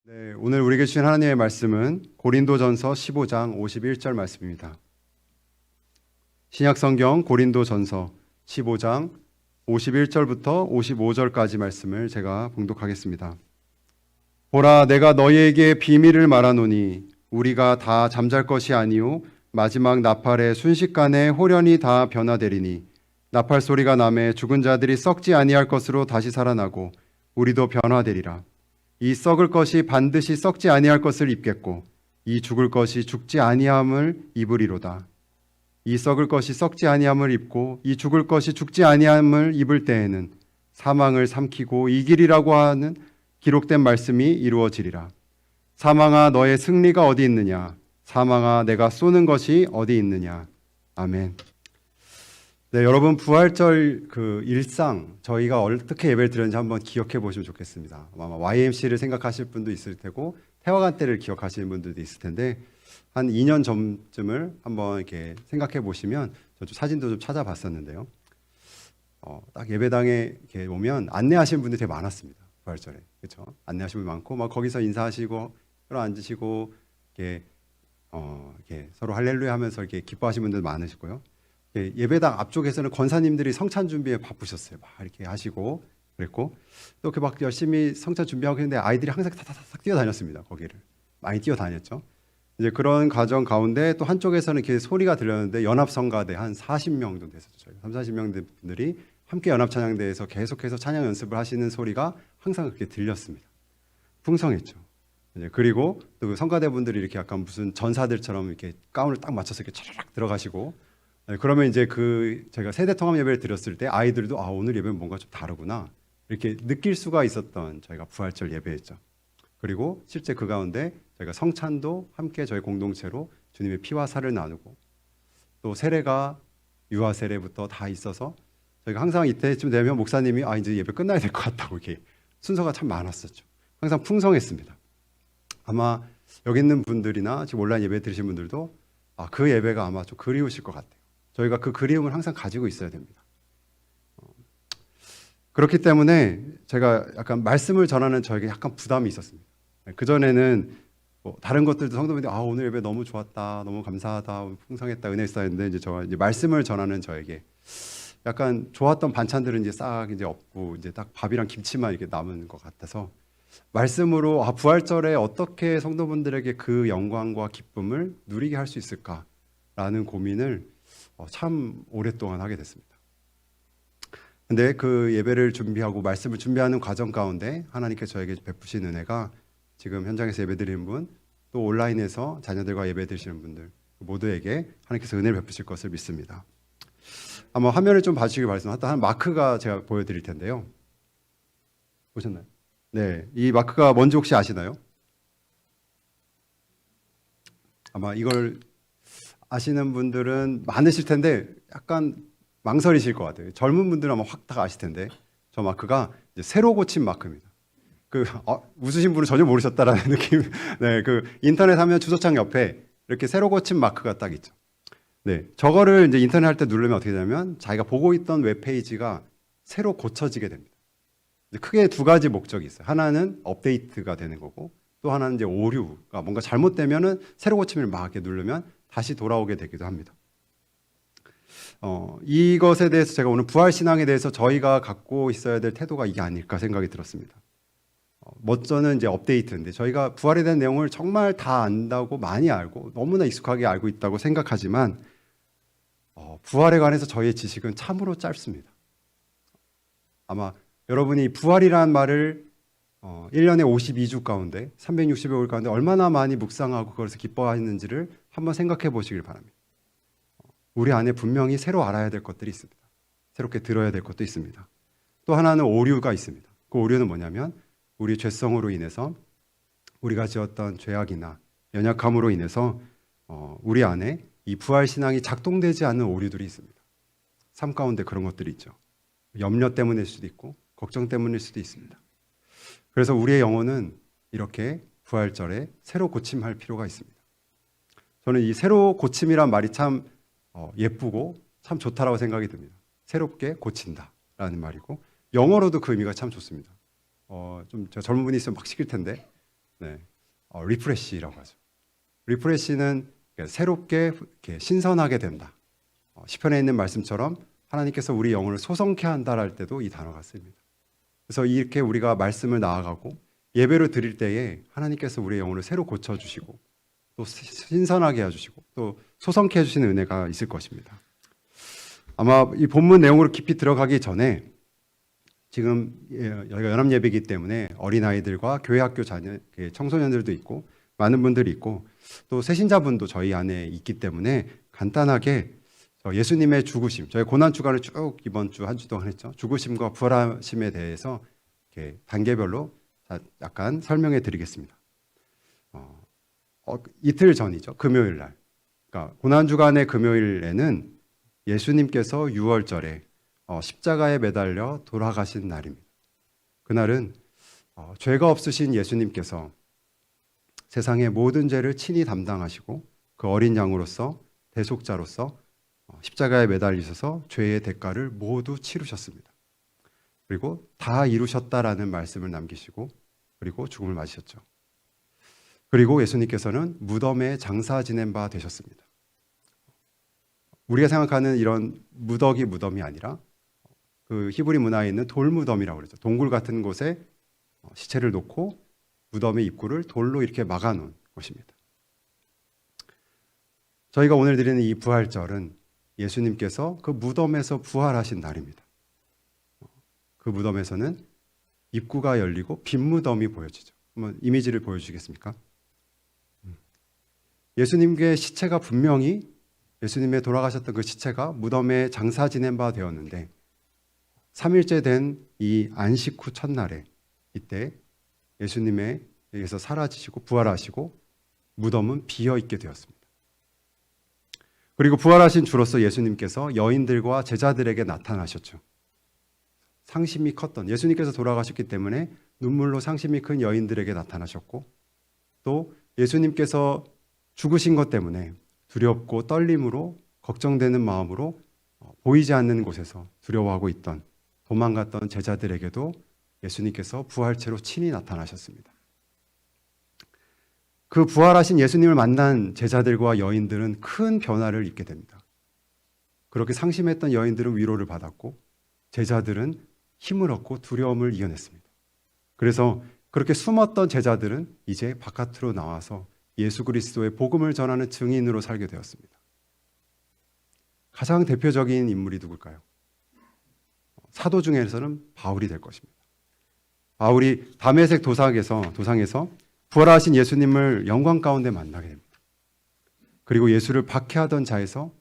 네, 오늘 우리에게 주신 하나님의 말씀은 고린도전서 15장 51절 말씀입니다. 신약성경 고린도전서 15장 51절부터 55절까지 말씀을 제가 봉독하겠습니다. 보라, 내가 너희에게 비밀을 말하노니 우리가 다 잠잘 것이 아니요 마지막 나팔의 순식간에 호련히 다 변화되리니 나팔 소리가 나매 죽은 자들이 썩지 아니할 것으로 다시 살아나고 우리도 변화되리라. 이 썩을 것이 반드시 썩지 아니할 것을 입겠고 이 죽을 것이 죽지 아니함을 입으리로다. 이 썩을 것이 썩지 아니함을 입고 이 죽을 것이 죽지 아니함을 입을 때에는 사망을 삼키고 이기리라고 하는 기록된 말씀이 이루어지리라. 사망아, 너의 승리가 어디 있느냐? 사망아, 내가 쏘는 것이 어디 있느냐? 아멘. 네, 여러분 부활절 그 일상 저희가 어떻게 예배를 드렸는지 한번 기억해 보시면 좋겠습니다. 아마 YMC를 생각하실 분도 있을 테고 태화관 때를 기억하시는 분들도 있을 텐데 한 2년 전쯤을 한번 이렇게 생각해 보시면 저 사진도 좀 찾아봤었는데요. 딱 예배당에 이렇게 오면 안내하시는 분들이 되게 많았습니다. 부활절에, 그렇죠? 안내하시는 분 많고 막 거기서 인사하시고 서로 앉으시고 이렇게 서로 할렐루야 하면서 이렇게 기뻐하시는 분들 많으시고요. 예배당 앞쪽에서는 권사님들이 성찬 준비에 바쁘셨어요. 막 이렇게 하시고 그랬고 또 이렇게 막 열심히 성찬 준비하고 있는데 아이들이 항상 타타닥 뛰어다녔습니다. 거기를 많이 뛰어다녔죠. 이제 그런 과정 가운데 또 한쪽에서는 이렇게 소리가 들렸는데 연합성가대 한 40명 정도 됐었죠. 저희 30-40명 분들이 함께 연합찬양대에서 계속해서 찬양 연습을 하시는 소리가 항상 그렇게 들렸습니다. 풍성했죠. 그리고 또 그 성가대 분들이 이렇게 약간 무슨 전사들처럼 이렇게 가운을 딱 맞춰서 이렇게 차라락 들어가시고 그러면 이제 저희가 세대 통합 예배를 드렸을 때 아이들도 오늘 예배는 뭔가 좀 다르구나 이렇게 느낄 수가 있었던 저희가 부활절 예배였죠. 그리고 실제 그 가운데 저희가 성찬도 함께 저희 공동체로 주님의 피와 살을 나누고 또 세례가 유아 세례부터 다 있어서 저희가 항상 이때쯤 되면 목사님이 이제 예배 끝나야 될 것 같다고 이렇게 순서가 참 많았었죠. 항상 풍성했습니다. 아마 여기 있는 분들이나 지금 온라인 예배 들으신 분들도 그 예배가 아마 좀 그리우실 것 같아요. 저희가 그 그리움을 항상 가지고 있어야 됩니다. 그렇기 때문에 제가 약간 말씀을 전하는 저에게 약간 부담이 있었습니다. 그전에는 다른 것들도 성도분들이 오늘 예배 너무 좋았다, 너무 감사하다, 풍성했다, 은혜 있었는데 이제 말씀을 전하는 저에게 약간 좋았던 반찬들은 이제 싹 이제 없고 이제 딱 밥이랑 김치만 이렇게 남은 것 같아서 말씀으로 부활절에 어떻게 성도분들에게 그 영광과 기쁨을 누리게 할 수 있을까라는 고민을 참 오랫동안 하게 됐습니다. 근데 그 예배를 준비하고 말씀을 준비하는 과정 가운데 하나님께서 저에게 베푸신 은혜가 지금 현장에서 예배드리는 분, 또 온라인에서 자녀들과 예배드리시는 분들 모두에게 하나님께서 은혜를 베푸실 것을 믿습니다. 아마 화면을 좀 봐주시기 바랍니다. 한 마크가 제가 보여드릴 텐데요. 보셨나요? 네, 이 마크가 뭔지 혹시 아시나요? 아마 이걸 아시는 분들은 많으실 텐데 약간 망설이실 것 같아요. 젊은 분들은 아마 확 다 아실 텐데 저 마크가 이제 새로 고친 마크입니다. 웃으신 분은 전혀 모르셨다라는 느낌. 네, 인터넷 하면 주소창 옆에 이렇게 새로 고친 마크가 딱 있죠. 네, 저거를 이제 인터넷 할 때 누르면 어떻게 되냐면 자기가 보고 있던 웹페이지가 새로 고쳐지게 됩니다. 크게 두 가지 목적이 있어요. 하나는 업데이트가 되는 거고 또 하나는 이제 오류가 뭔가 잘못되면은 새로 고침을 막 이렇게 누르면 다시 돌아오게 되기도 합니다. 이것에 대해서 제가 오늘 부활신앙에 대해서 저희가 갖고 있어야 될 태도가 이게 아닐까 생각이 들었습니다. 저는 이제 업데이트인데 저희가 부활에 대한 내용을 정말 다 안다고 많이 알고 너무나 익숙하게 알고 있다고 생각하지만 부활에 관해서 저희의 지식은 참으로 짧습니다. 아마 여러분이 부활이라는 말을 1년에 52주 가운데 365일 가운데 얼마나 많이 묵상하고 그것을 기뻐하는지를 한번 생각해 보시길 바랍니다. 우리 안에 분명히 새로 알아야 될 것들이 있습니다. 새롭게 들어야 될 것도 있습니다. 또 하나는 오류가 있습니다. 그 오류는 뭐냐면 우리 죄성으로 인해서 우리가 지었던 죄악이나 연약함으로 인해서 우리 안에 이 부활신앙이 작동되지 않는 오류들이 있습니다. 삶 가운데 그런 것들이 있죠. 염려 때문일 수도 있고 걱정 때문일 수도 있습니다. 그래서 우리의 영혼은 이렇게 부활절에 새로 고침할 필요가 있습니다. 저는 이 새로 고침이란 말이 참 예쁘고 참 좋다라고 생각이 듭니다. 새롭게 고친다라는 말이고 영어로도 그 의미가 좀 제가 젊은 분이 있으면 막 시킬 텐데 네, 리프레시라고 하죠. 리프레시는 새롭게 이렇게 신선하게 된다. 시편에 있는 말씀처럼 하나님께서 우리 영혼을 소성케 한다랄 때도 이 단어가 쓰입니다. 그래서 이렇게 우리가 말씀을 나아가고 예배를 드릴 때에 하나님께서 우리의 영혼을 새로 고쳐주시고 또 신선하게 해주시고 또 소성케 해주시는 은혜가 있을 것입니다. 아마 이 본문 내용으로 깊이 들어가기 전에 지금 여기가 연합예배이기 때문에 어린아이들과 교회 학교 자녀, 청소년들도 있고 많은 분들이 있고 또 새신자분도 저희 안에 있기 때문에 간단하게 예수님의 죽으심, 저희 고난주간을 쭉 이번 주 한 주 동안 했죠. 죽으심과 부활하심에 대해서 이렇게 단계별로 약간 설명해 드리겠습니다. 이틀 전이죠. 금요일 날. 그러니까 고난주간의 금요일에는 예수님께서 6월절에 십자가에 매달려 돌아가신 날입니다. 그날은 죄가 없으신 예수님께서 세상의 모든 죄를 친히 담당하시고 그 어린 양으로서 대속자로서 십자가에 매달리셔서 죄의 대가를 모두 치르셨습니다. 그리고 다 이루셨다라는 말씀을 남기시고 그리고 죽음을 맞으셨죠. 그리고 예수님께서는 무덤에 장사 지낸 바 되셨습니다. 우리가 생각하는 이런 무덤이 아니라 그 히브리 문화에 있는 돌무덤이라고 그러죠. 동굴 같은 곳에 시체를 놓고 무덤의 입구를 돌로 이렇게 막아놓은 것입니다. 저희가 오늘 드리는 이 부활절은 예수님께서 그 무덤에서 부활하신 날입니다. 그 무덤에서는 입구가 열리고 빈 무덤이 보여지죠. 한번 이미지를 보여주시겠습니까? 예수님의 시체가 분명히 예수님의 돌아가셨던 그 시체가 무덤에 장사 지낸 바 되었는데 3일째 된 이 안식 후 첫날에 이때 예수님에게서 사라지시고 부활하시고 무덤은 비어 있게 되었습니다. 그리고 부활하신 주로서 예수님께서 여인들과 제자들에게 나타나셨죠. 상심이 컸던 예수님께서 돌아가셨기 때문에 눈물로 상심이 큰 여인들에게 나타나셨고 또 예수님께서 죽으신 것 때문에 두렵고 떨림으로 걱정되는 마음으로 보이지 않는 곳에서 두려워하고 있던 도망갔던 제자들에게도 예수님께서 부활체로 친히 나타나셨습니다. 그 부활하신 예수님을 만난 제자들과 여인들은 큰 변화를 입게 됩니다. 그렇게 상심했던 여인들은 위로를 받았고 제자들은 힘을 얻고 두려움을 이겨냈습니다. 그래서 그렇게 숨었던 제자들은 이제 바깥으로 나와서 예수 그리스도의 복음을 전하는 증인으로 살게 되었습니다. 가장 대표적인 인물이 누굴까요? 사도 중에서는 바울이 될 것입니다. 바울이 다메섹 도상에서 부활하신 예수님을 영광 가운데 만나게 됩니다. 그리고 예수를 박해하던 자에서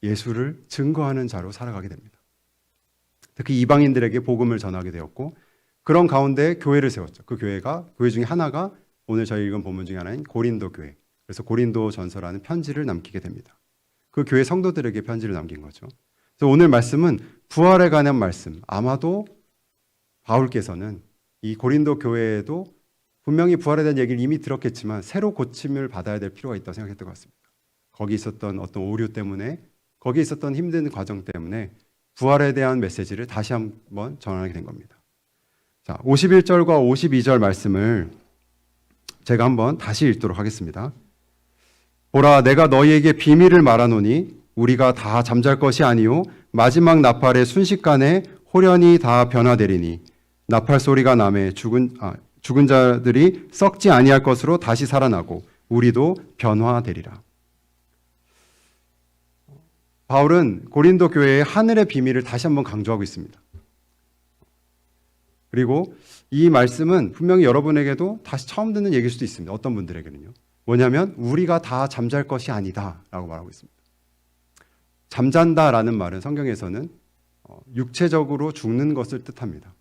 예수를 증거하는 자로 살아가게 됩니다. 특히 이방인들에게 복음을 전하게 되었고 그런 가운데 교회를 세웠죠. 그 교회 중에 하나가 오늘 저희 읽은 본문 중에 하나인 고린도 교회. 그래서 고린도 전서라는 편지를 남기게 됩니다. 그 교회 성도들에게 편지를 남긴 거죠. 그래서 오늘 말씀은 부활에 관한 말씀. 아마도 바울께서는 이 고린도 교회에도 분명히 부활에 대한 얘기를 이미 들었겠지만 새로 고침을 받아야 될 필요가 있다고 생각했던 것 같습니다. 거기 있었던 어떤 오류 때문에 거기 있었던 힘든 과정 때문에 부활에 대한 메시지를 다시 한번 전하게 된 겁니다. 자, 51절과 52절 말씀을 제가 한번 다시 읽도록 하겠습니다. 보라, 내가 너희에게 비밀을 말하노니 우리가 다 잠잘 것이 아니요 마지막 나팔의 순식간에 호련히 다 변화되리니 나팔 소리가 나매 죽은 자들이 썩지 아니할 것으로 다시 살아나고 우리도 변화되리라. 바울은 고린도 교회의 하늘의 비밀을 다시 한번 강조하고 있습니다. 그리고 이 말씀은 분명히 여러분에게도 다시 처음 듣는 얘기일 수도 있습니다. 어떤 분들에게는요. 뭐냐면 우리가 다 잠잘 것이 아니다 라고 말하고 있습니다. 잠잔다라는 말은 성경에서는 육체적으로 죽는 것을 뜻합니다.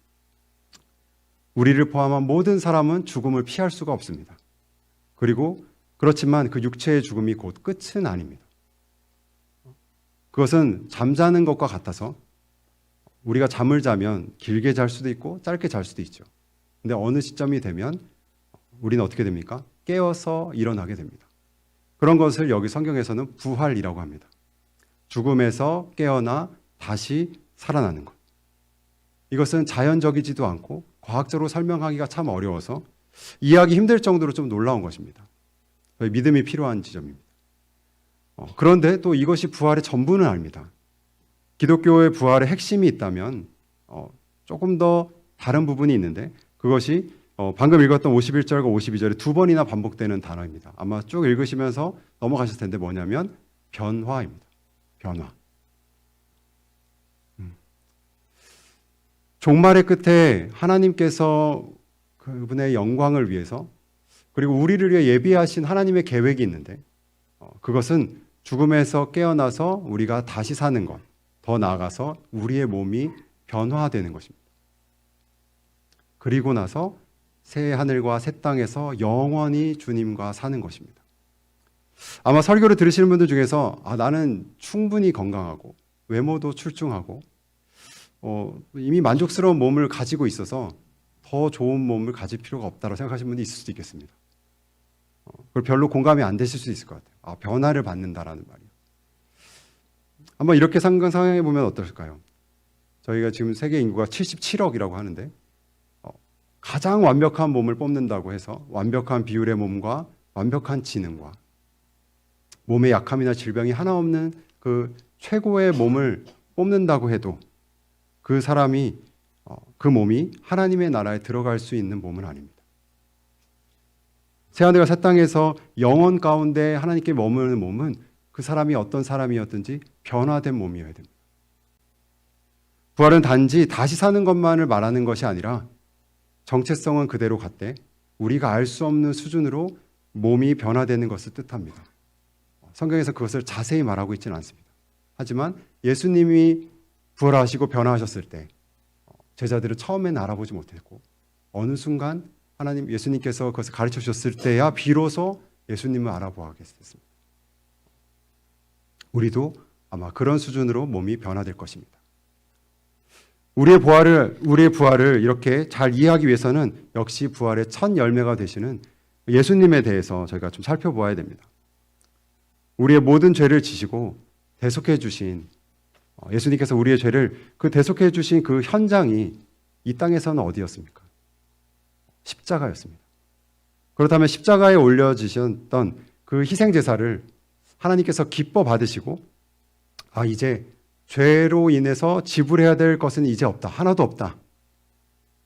우리를 포함한 모든 사람은 죽음을 피할 수가 없습니다. 그리고 그렇지만 그 육체의 죽음이 곧 끝은 아닙니다. 그것은 잠자는 것과 같아서 우리가 잠을 자면 길게 잘 수도 있고 짧게 잘 수도 있죠. 근데 어느 시점이 되면 우리는 어떻게 됩니까? 깨어서 일어나게 됩니다. 그런 것을 여기 성경에서는 부활이라고 합니다. 죽음에서 깨어나 다시 살아나는 것. 이것은 자연적이지도 않고 과학적으로 설명하기가 참 어려워서 이해하기 힘들 정도로 좀 놀라운 것입니다. 믿음이 필요한 지점입니다. 그런데 또 이것이 부활의 전부는 아닙니다. 기독교의 부활의 핵심이 있다면 조금 더 다른 부분이 있는데 그것이 방금 읽었던 51절과 52절에 두 번이나 반복되는 단어입니다. 아마 쭉 읽으시면서 넘어가실 텐데 뭐냐면 변화입니다. 변화. 종말의 끝에 하나님께서 그분의 영광을 위해서 그리고 우리를 위해 예비하신 하나님의 계획이 있는데 그것은 죽음에서 깨어나서 우리가 다시 사는 것, 더 나아가서 우리의 몸이 변화되는 것입니다. 그리고 나서 새 하늘과 새 땅에서 영원히 주님과 사는 것입니다. 아마 설교를 들으시는 분들 중에서 나는 충분히 건강하고 외모도 출중하고 이미 만족스러운 몸을 가지고 있어서 더 좋은 몸을 가질 필요가 없다고 생각하시는 분이 있을 수도 있겠습니다. 그걸 별로 공감이 안 되실 수 있을 것 같아요. 변화를 받는다라는 말이요. 한번 이렇게 상상해 보면 어떨까요? 저희가 지금 세계 인구가 77억이라고 하는데 가장 완벽한 몸을 뽑는다고 해서 완벽한 비율의 몸과 완벽한 지능과 몸에 약함이나 질병이 하나 없는 그 최고의 몸을 뽑는다고 해도 그 사람이 그 몸이 하나님의 나라에 들어갈 수 있는 몸은 아닙니다. 새하늘과 새 땅에서 영원 가운데 하나님께 머무르는 몸은 그 사람이 어떤 사람이었든지 변화된 몸이어야 됩니다. 부활은 단지 다시 사는 것만을 말하는 것이 아니라 정체성은 그대로 같되 우리가 알 수 없는 수준으로 몸이 변화되는 것을 뜻합니다. 성경에서 그것을 자세히 말하고 있지는 않습니다. 하지만 예수님이 부활하시고 변화하셨을 때 제자들은 처음에는 알아보지 못했고 어느 순간 하나님 예수님께서 그것을 가르쳐 주셨을 때야 비로소 예수님을 알아보게 됐습니다. 우리도 아마 그런 수준으로 몸이 변화될 것입니다. 우리의 부활을 이렇게 잘 이해하기 위해서는 역시 부활의 첫 열매가 되시는 예수님에 대해서 저희가 좀 살펴보아야 됩니다. 우리의 모든 죄를 지시고 대속해 주신 예수님께서 우리의 죄를 대속해 주신 그 현장이 이 땅에서는 어디였습니까? 십자가였습니다. 그렇다면 십자가에 올려지셨던 그 희생제사를 하나님께서 기뻐 받으시고 이제 죄로 인해서 지불해야 될 것은 이제 없다. 하나도 없다.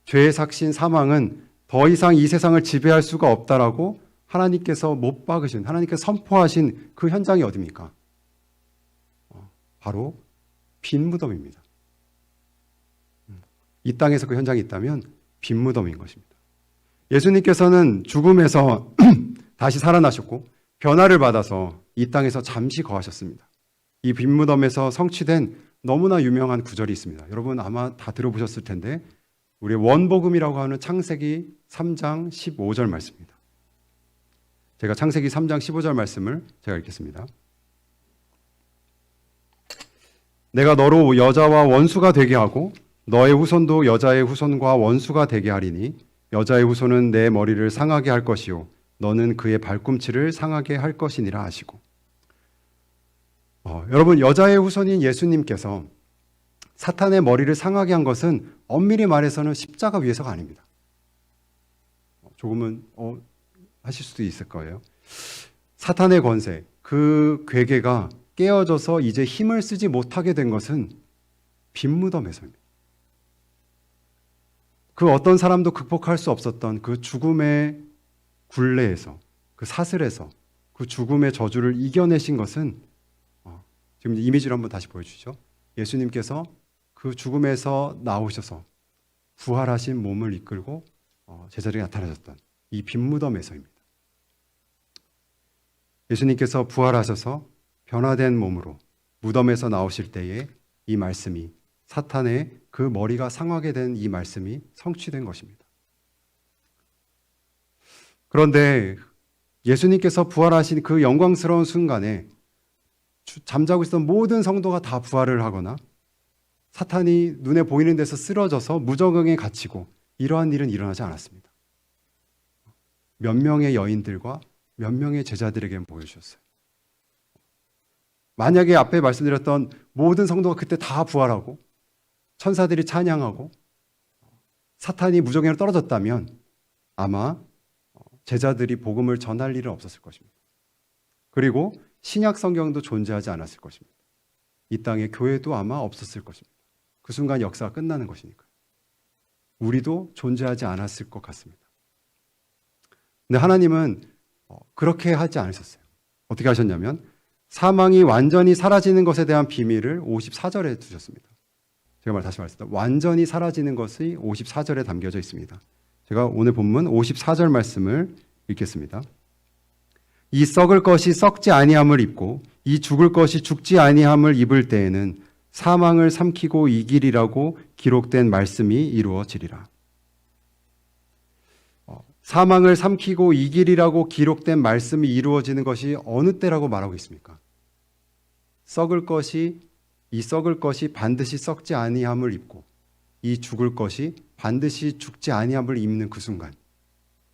죄의 삭신 사망은 더 이상 이 세상을 지배할 수가 없다라고 하나님께서 못 박으신, 하나님께서 선포하신 그 현장이 어디입니까? 바로 빈 무덤입니다. 이 땅에서 그 현장이 있다면 빈 무덤인 것입니다. 예수님께서는 죽음에서 다시 살아나셨고 변화를 받아서 이 땅에서 잠시 거하셨습니다. 이 빈 무덤에서 성취된 너무나 유명한 구절이 있습니다. 여러분 아마 다 들어보셨을 텐데 우리의 원복음이라고 하는 창세기 3장 15절 말씀입니다. 제가 창세기 3장 15절 말씀을 제가 읽겠습니다. 내가 너로 여자와 원수가 되게 하고 너의 후손도 여자의 후손과 원수가 되게 하리니 여자의 후손은 내 머리를 상하게 할 것이요 너는 그의 발꿈치를 상하게 할 것이니라 하시고 여러분 여자의 후손인 예수님께서 사탄의 머리를 상하게 한 것은 엄밀히 말해서는 십자가 위에서가 아닙니다. 조금은 하실 수도 있을 거예요. 사탄의 권세, 그 괴계가 깨어져서 이제 힘을 쓰지 못하게 된 것은 빈무덤에서입니다. 그 어떤 사람도 극복할 수 없었던 그 죽음의 굴레에서, 그 사슬에서 그 죽음의 저주를 이겨내신 것은 지금 이미지를 한번 다시 보여주시죠. 예수님께서 그 죽음에서 나오셔서 부활하신 몸을 이끌고 제자리에 나타나셨던 이 빈무덤에서입니다. 예수님께서 부활하셔서 변화된 몸으로 무덤에서 나오실 때에 이 말씀이 사탄의 그 머리가 상하게 된 이 말씀이 성취된 것입니다. 그런데 예수님께서 부활하신 그 영광스러운 순간에 잠자고 있었던 모든 성도가 다 부활을 하거나 사탄이 눈에 보이는 데서 쓰러져서 무적응에 갇히고 이러한 일은 일어나지 않았습니다. 몇 명의 여인들과 몇 명의 제자들에게 보여주셨어요. 만약에 앞에 말씀드렸던 모든 성도가 그때 다 부활하고 천사들이 찬양하고 사탄이 무적응으로 떨어졌다면 아마 제자들이 복음을 전할 일은 없었을 것입니다. 그리고 신약 성경도 존재하지 않았을 것입니다. 이 땅에 교회도 아마 없었을 것입니다. 그 순간 역사가 끝나는 것이니까요. 우리도 존재하지 않았을 것 같습니다. 근데 하나님은 그렇게 하지 않으셨어요. 어떻게 하셨냐면 사망이 완전히 사라지는 것에 대한 비밀을 54절에 두셨습니다. 제가 다시 말씀드립니다. 완전히 사라지는 것이 54절에 담겨져 있습니다. 제가 오늘 본문 54절 말씀을 읽겠습니다. 이 썩을 것이 썩지 아니함을 입고 이 죽을 것이 죽지 아니함을 입을 때에는 사망을 삼키고 이기리라고 기록된 말씀이 이루어지리라. 사망을 삼키고 이기리라고 기록된 말씀이 이루어지는 것이 어느 때라고 말하고 있습니까? 이 썩을 것이 반드시 썩지 아니함을 입고 이 죽을 것이 반드시 죽지 아니함을 입는 그 순간,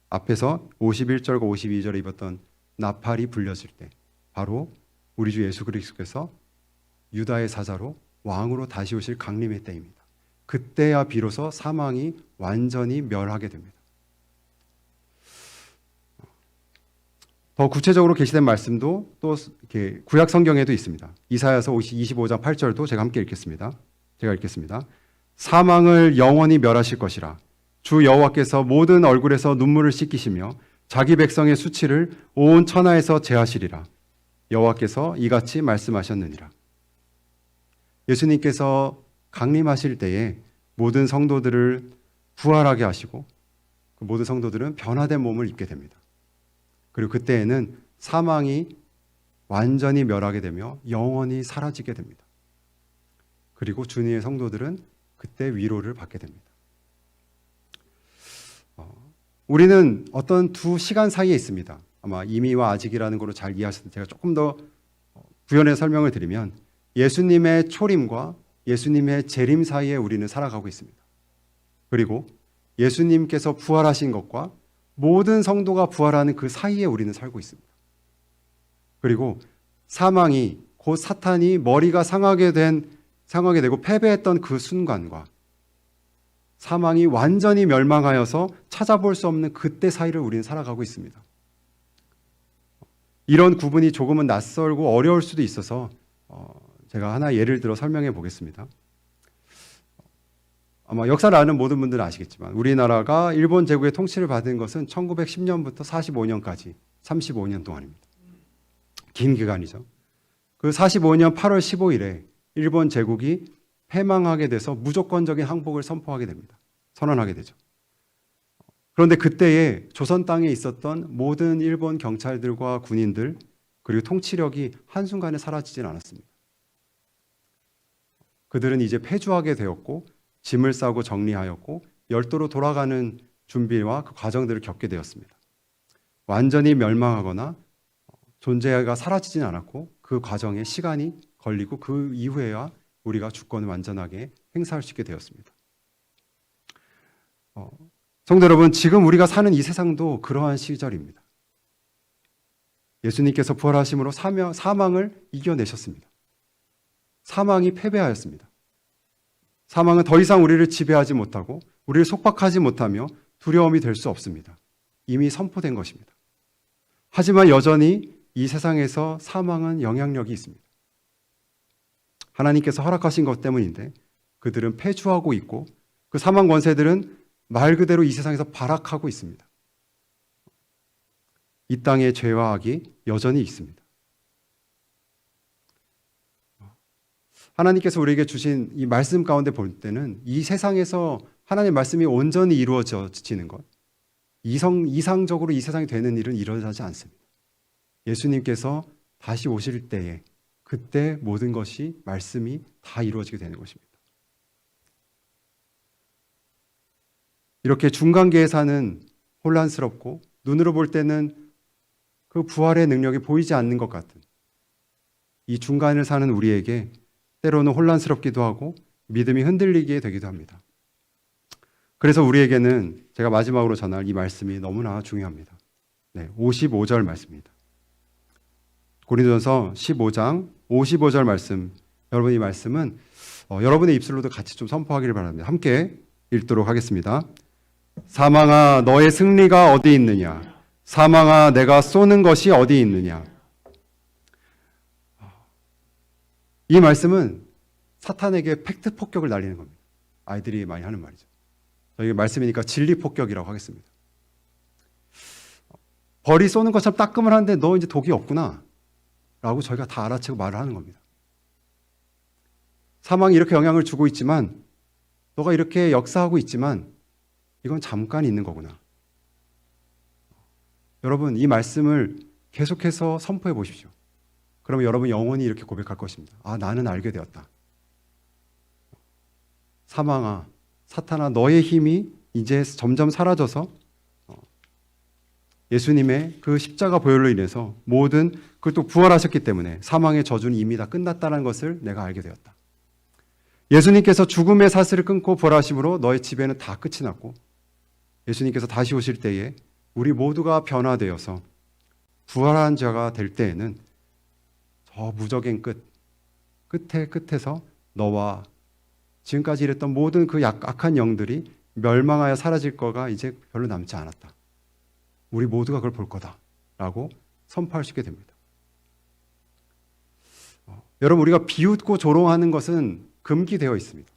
앞에서 51절과 52절에 입었던 나팔이 불려질 때, 바로 우리 주 예수 그리스도께서 유다의 사자로 왕으로 다시 오실 강림의 때입니다. 그때야 비로소 사망이 완전히 멸하게 됩니다. 더 구체적으로 계시된 말씀도 또 이렇게 구약 성경에도 있습니다. 이사야서 25장 8절도 제가 함께 읽겠습니다. 제가 읽겠습니다. 사망을 영원히 멸하실 것이라. 주 여호와께서 모든 얼굴에서 눈물을 씻기시며 자기 백성의 수치를 온 천하에서 제하시리라. 여호와께서 이같이 말씀하셨느니라. 예수님께서 강림하실 때에 모든 성도들을 부활하게 하시고 그 모든 성도들은 변화된 몸을 입게 됩니다. 그리고 그때에는 사망이 완전히 멸하게 되며 영원히 사라지게 됩니다. 그리고 주님의 성도들은 그때 위로를 받게 됩니다. 우리는 어떤 두 시간 사이에 있습니다. 아마 이미와 아직이라는 걸로 잘 이해하실 때 제가 조금 더 부연해 설명을 드리면 예수님의 초림과 예수님의 재림 사이에 우리는 살아가고 있습니다. 그리고 예수님께서 부활하신 것과 모든 성도가 부활하는 그 사이에 우리는 살고 있습니다. 그리고 사망이 곧 사탄이 머리가 상하게 되고 패배했던 그 순간과 사망이 완전히 멸망하여서 찾아볼 수 없는 그때 사이를 우리는 살아가고 있습니다. 이런 구분이 조금은 낯설고 어려울 수도 있어서 제가 하나 예를 들어 설명해 보겠습니다. 아마 역사를 아는 모든 분들은 아시겠지만 우리나라가 일본 제국의 통치를 받은 것은 1910년부터 45년까지 35년 동안입니다. 긴 기간이죠. 그 45년 8월 15일에 일본 제국이 패망하게 돼서 무조건적인 항복을 선언하게 되죠. 그런데 그때에 조선 땅에 있었던 모든 일본 경찰들과 군인들 그리고 통치력이 한순간에 사라지진 않았습니다. 그들은 이제 패주하게 되었고 짐을 싸고 정리하였고 열도로 돌아가는 준비와 그 과정들을 겪게 되었습니다. 완전히 멸망하거나 존재가 사라지진 않았고 그 과정에 시간이 걸리고 그 이후에야 우리가 주권을 완전하게 행사할 수 있게 되었습니다. 성도 여러분, 지금 우리가 사는 이 세상도 그러한 시절입니다. 예수님께서 부활하심으로 사망을 이겨내셨습니다. 사망이 패배하였습니다. 사망은 더 이상 우리를 지배하지 못하고 우리를 속박하지 못하며 두려움이 될 수 없습니다. 이미 선포된 것입니다. 하지만 여전히 이 세상에서 사망은 영향력이 있습니다. 하나님께서 허락하신 것 때문인데 그들은 패주하고 있고 그 사망 권세들은 말 그대로 이 세상에서 발악하고 있습니다. 이 땅의 죄와 악이 여전히 있습니다. 하나님께서 우리에게 주신 이 말씀 가운데 볼 때는 이 세상에서 하나님의 말씀이 온전히 이루어지는 것, 이상적으로 이 세상에 되는 일은 일어나지 않습니다. 예수님께서 다시 오실 때에 그때 모든 것이 말씀이 다 이루어지게 되는 것입니다. 이렇게 중간계에 사는 혼란스럽고 눈으로 볼 때는 그 부활의 능력이 보이지 않는 것 같은 이 중간을 사는 우리에게 때로는 혼란스럽기도 하고 믿음이 흔들리게 되기도 합니다. 그래서 우리에게는 제가 마지막으로 전할 이 말씀이 너무나 중요합니다. 55절 말씀입니다. 고린도전서 15장 55절 말씀, 여러분 이 말씀은 여러분의 입술로도 같이 좀 선포하기를 바랍니다. 함께 읽도록 하겠습니다. 사망아 너의 승리가 어디 있느냐? 사망아 내가 쏘는 것이 어디 있느냐. 이 말씀은 사탄에게 팩트 폭격을 날리는 겁니다. 아이들이 많이 하는 말이죠. 저희 말씀이니까 진리 폭격이라고 하겠습니다. 벌이 쏘는 것처럼 따끔을 하는데 너 이제 독이 없구나 라고 저희가 다 알아채고 말을 하는 겁니다. 사망이 이렇게 영향을 주고 있지만, 너가 이렇게 역사하고 있지만 이건 잠깐 있는 거구나. 여러분, 이 말씀을 계속해서 선포해 보십시오. 그러면 여러분 영원히 이렇게 고백할 것입니다. 아, 나는 알게 되었다. 사망아, 사탄아, 너의 힘이 이제 점점 사라져서 예수님의 그 십자가 보혈로 인해서 모든, 그것도 부활하셨기 때문에 사망의 저주는 이미 다 끝났다는 것을 내가 알게 되었다. 예수님께서 죽음의 사슬을 끊고 부활하심으로 너의 지배는 다 끝이 났고, 예수님께서 다시 오실 때에 우리 모두가 변화되어서 부활한 자가 될 때에는 저 무적행 끝에서 너와 지금까지 이랬던 모든 그 악한 영들이 멸망하여 사라질 거가 이제 별로 남지 않았다. 우리 모두가 그걸 볼 거다라고 선포할 수 있게 됩니다. 여러분, 우리가 비웃고 조롱하는 것은 금기되어 있습니다.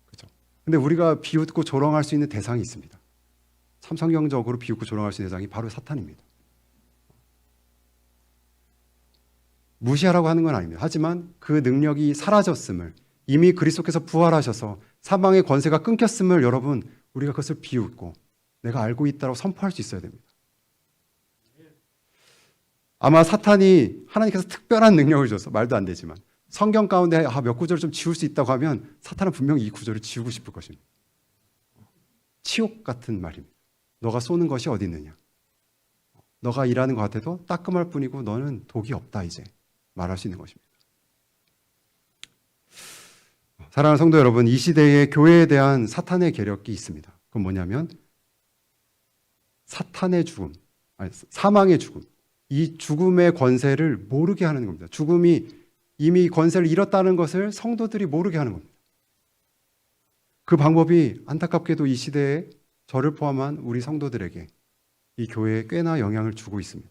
그렇죠? 근데 우리가 비웃고 조롱할 수 있는 대상이 있습니다. 참 성경적으로 비웃고 조롱할 수 있는 대상이 바로 사탄입니다. 무시하라고 하는 건 아닙니다. 하지만 그 능력이 사라졌음을, 이미 그리스도께서 부활하셔서 사망의 권세가 끊겼음을 여러분, 우리가 그것을 비웃고 내가 알고 있다고 선포할 수 있어야 됩니다. 아마 사탄이 하나님께서 특별한 능력을 줘서 말도 안 되지만 성경 가운데 몇 구절을 좀 지울 수 있다고 하면 사탄은 분명히 이 구절을 지우고 싶을 것입니다. 치욕 같은 말입니다. 너가 쏘는 것이 어디 있느냐. 너가 일하는 것 같아도 따끔할 뿐이고 너는 독이 없다, 이제 말할 수 있는 것입니다. 사랑하는 성도 여러분, 이 시대에 교회에 대한 사탄의 계략이 있습니다. 그건 뭐냐면 사탄의 죽음, 사망의 죽음, 이 죽음의 권세를 모르게 하는 겁니다. 죽음이 이미 권세를 잃었다는 것을 성도들이 모르게 하는 겁니다. 그 방법이 안타깝게도 이 시대에 저를 포함한 우리 성도들에게, 이 교회에 꽤나 영향을 주고 있습니다.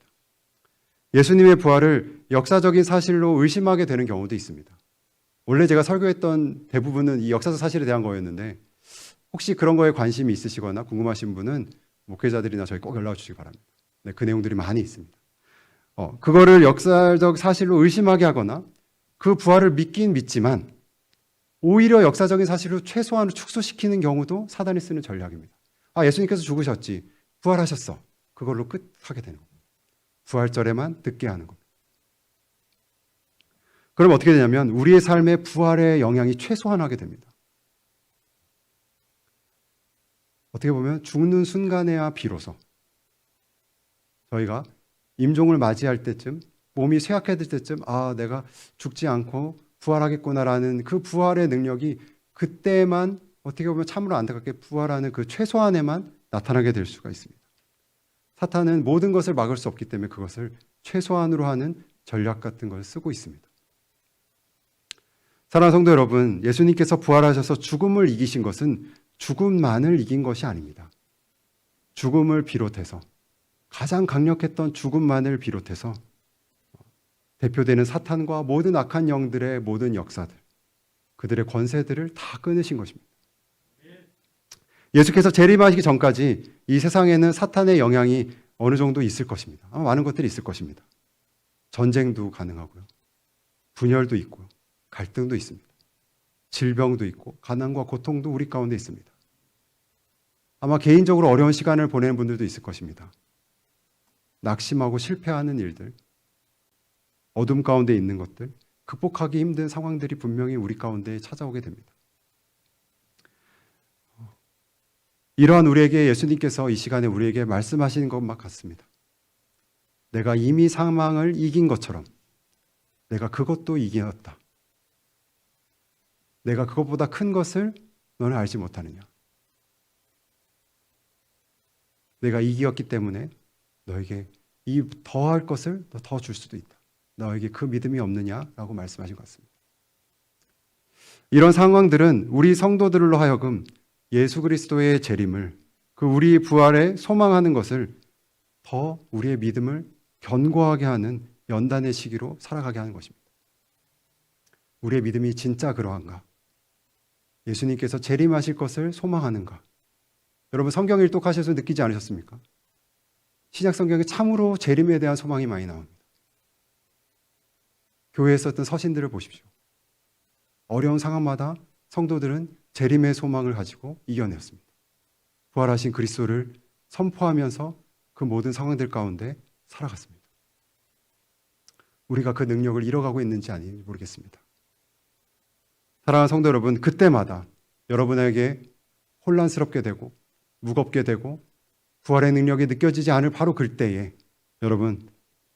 예수님의 부활을 역사적인 사실로 의심하게 되는 경우도 있습니다. 원래 제가 설교했던 대부분은 이 역사적 사실에 대한 거였는데, 혹시 그런 거에 관심이 있으시거나 궁금하신 분은 목회자들이나 저희 꼭 연락 주시기 바랍니다. 네, 그 내용들이 많이 있습니다. 그거를 역사적 사실로 의심하게 하거나 그 부활을 믿긴 믿지만 오히려 역사적인 사실을 최소한으로 축소시키는 경우도 사단이 쓰는 전략입니다. 아, 예수님께서 죽으셨지, 부활하셨어, 그걸로 끝하게 되는 겁니다. 부활절에만 듣게 하는 겁니다. 그럼 어떻게 되냐면 우리의 삶에 부활의 영향이 최소화하게 됩니다. 어떻게 보면 죽는 순간에야 비로소 저희가 임종을 맞이할 때쯤, 몸이 쇠약해질 때쯤, 아, 내가 죽지 않고 부활하겠구나라는 그 부활의 능력이 그때만, 어떻게 보면 참으로 안타깝게 부활하는 그 최소한에만 나타나게 될 수가 있습니다. 사탄은 모든 것을 막을 수 없기 때문에 그것을 최소한으로 하는 전략 같은 걸 쓰고 있습니다. 사랑하는 성도 여러분, 예수님께서 부활하셔서 죽음을 이기신 것은 죽음만을 이긴 것이 아닙니다. 죽음을 비롯해서, 가장 강력했던 죽음만을 비롯해서 대표되는 사탄과 모든 악한 영들의 모든 역사들, 그들의 권세들을 다 끊으신 것입니다. 예수께서 재림하시기 전까지 이 세상에는 사탄의 영향이 어느 정도 있을 것입니다. 아마 많은 것들이 있을 것입니다. 전쟁도 가능하고요, 분열도 있고요, 갈등도 있습니다. 질병도 있고 가난과 고통도 우리 가운데 있습니다. 아마 개인적으로 어려운 시간을 보내는 분들도 있을 것입니다. 낙심하고 실패하는 일들, 어둠 가운데 있는 것들, 극복하기 힘든 상황들이 분명히 우리 가운데 찾아오게 됩니다. 이러한 우리에게 예수님께서 이 시간에 우리에게 말씀하시는 것만 같습니다. 내가 이미 사망을 이긴 것처럼 내가 그것도 이겼다. 내가 그것보다 큰 것을 너는 알지 못하느냐. 내가 이기었기 때문에 너에게 이 더할 것을 더 줄 수도 있다. 너에게 그 믿음이 없느냐라고 말씀하신 것 같습니다. 이런 상황들은 우리 성도들로 하여금 예수 그리스도의 재림을, 그 우리 부활에 소망하는 것을 더 우리의 믿음을 견고하게 하는 연단의 시기로 살아가게 하는 것입니다. 우리의 믿음이 진짜 그러한가? 예수님께서 재림하실 것을 소망하는가? 여러분 성경 일독하셔서 느끼지 않으셨습니까? 신약 성경에 참으로 재림에 대한 소망이 많이 나옵니다. 교회에 썼던 서신들을 보십시오. 어려운 상황마다 성도들은 재림의 소망을 가지고 이겨냈습니다. 부활하신 그리스도를 선포하면서 그 모든 상황들 가운데 살아갔습니다. 우리가 그 능력을 잃어가고 있는지 아닌지 모르겠습니다. 사랑하는 성도 여러분, 그때마다 여러분에게 혼란스럽게 되고 무겁게 되고 부활의 능력이 느껴지지 않을 바로 그때에 여러분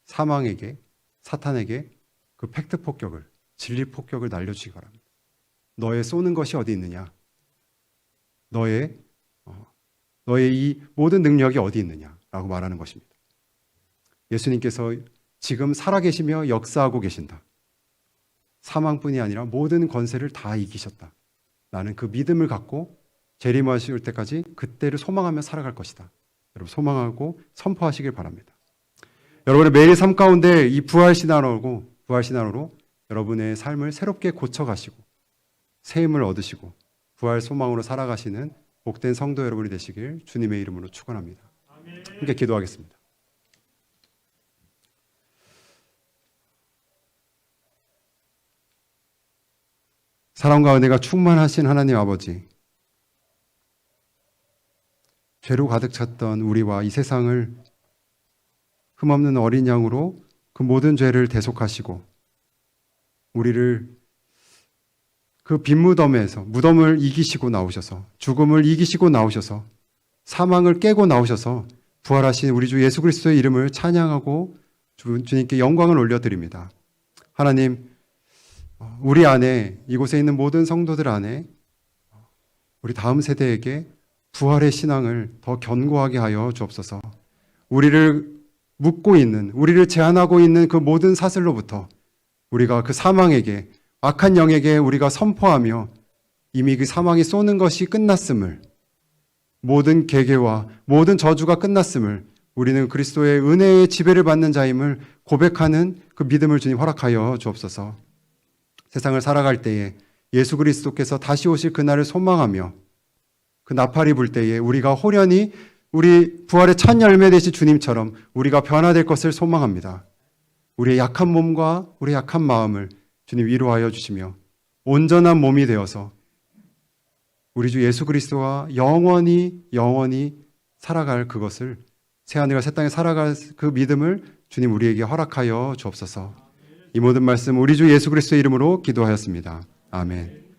사망에게, 사탄에게 그 팩트 폭격을, 진리 폭격을 날려주시기 바랍니다. 너의 쏘는 것이 어디 있느냐? 너의 이 모든 능력이 어디 있느냐라고 말하는 것입니다. 예수님께서 지금 살아계시며 역사하고 계신다. 사망뿐이 아니라 모든 권세를 다 이기셨다. 나는 그 믿음을 갖고 재림하실 때까지 그때를 소망하며 살아갈 것이다. 여러분 소망하고 선포하시길 바랍니다. 여러분의 매일 삶 가운데 이 부활 신앙으로 여러분의 삶을 새롭게 고쳐가시고 새 힘을 얻으시고 부활 소망으로 살아가시는 복된 성도 여러분이 되시길 주님의 이름으로 축원합니다. 함께 기도하겠습니다. 사랑과 은혜가 충만하신 하나님 아버지, 죄로 가득 찼던 우리와 이 세상을 흠없는 어린 양으로 그 모든 죄를 대속하시고 우리를 그 빈 무덤을 이기시고 나오셔서 죽음을 이기시고 나오셔서 사망을 깨고 나오셔서 부활하신 우리 주 예수 그리스도의 이름을 찬양하고 주님께 영광을 올려드립니다. 하나님, 우리 안에 이곳에 있는 모든 성도들 안에 우리 다음 세대에게 부활의 신앙을 더 견고하게 하여 주옵소서. 우리를 묶고 있는, 우리를 제한하고 있는 그 모든 사슬로부터 우리가 그 사망에게, 악한 영에게 우리가 선포하며 이미 그 사망이 쏘는 것이 끝났음을, 모든 계계와 모든 저주가 끝났음을, 우리는 그리스도의 은혜의 지배를 받는 자임을 고백하는 그 믿음을 주님 허락하여 주옵소서. 세상을 살아갈 때에 예수 그리스도께서 다시 오실 그날을 소망하며 그 나팔이 불 때에 우리가 호련히 우리 부활의 첫 열매 되신 주님처럼 우리가 변화될 것을 소망합니다. 우리의 약한 몸과 우리의 약한 마음을 주님 위로하여 주시며 온전한 몸이 되어서 우리 주 예수 그리스도와 영원히 살아갈 그것을, 새하늘과 새 땅에 살아갈 그 믿음을 주님 우리에게 허락하여 주옵소서. 이 모든 말씀 우리 주 예수 그리스도의 이름으로 기도하였습니다. 아멘.